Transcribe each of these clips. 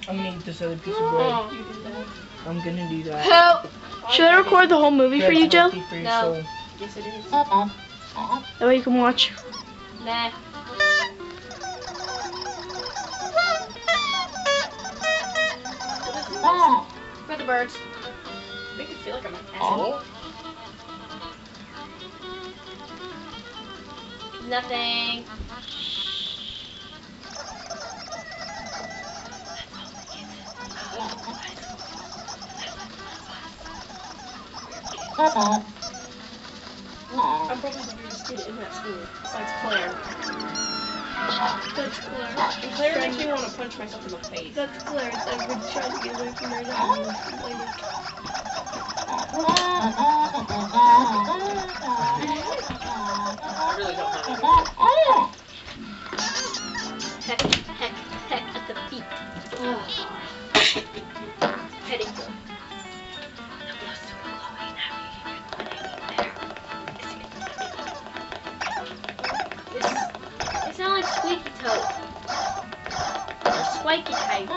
I'm gonna eat this other piece of bread. You do that. I'm gonna do that. Help! Should I record the whole movie for you, Joe? Healthy for your No. soul. Yes, it is. That way you can watch. Nah. For the birds. Make it feel like I'm an asshole. Nothing. I'm probably the weirdest kid in that school, besides Claire. That's Claire. And Claire makes me want to punch myself in the face. That's Claire. I've been trying to get away from her now. I really don't have Heck at the feet. Pedicure. They sound like squeaky toe. Or squeaky type.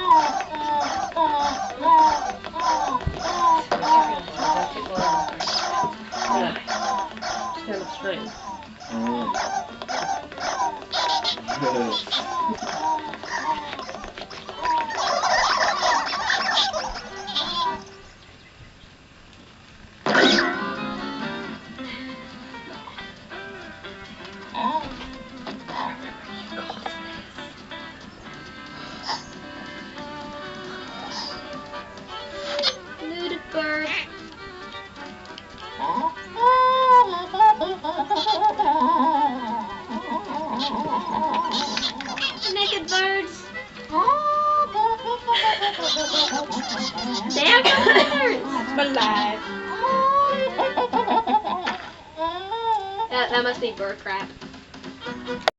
Stand up straight. Nude bird. Naked birds. They are birds. Alive. That must be bird crap.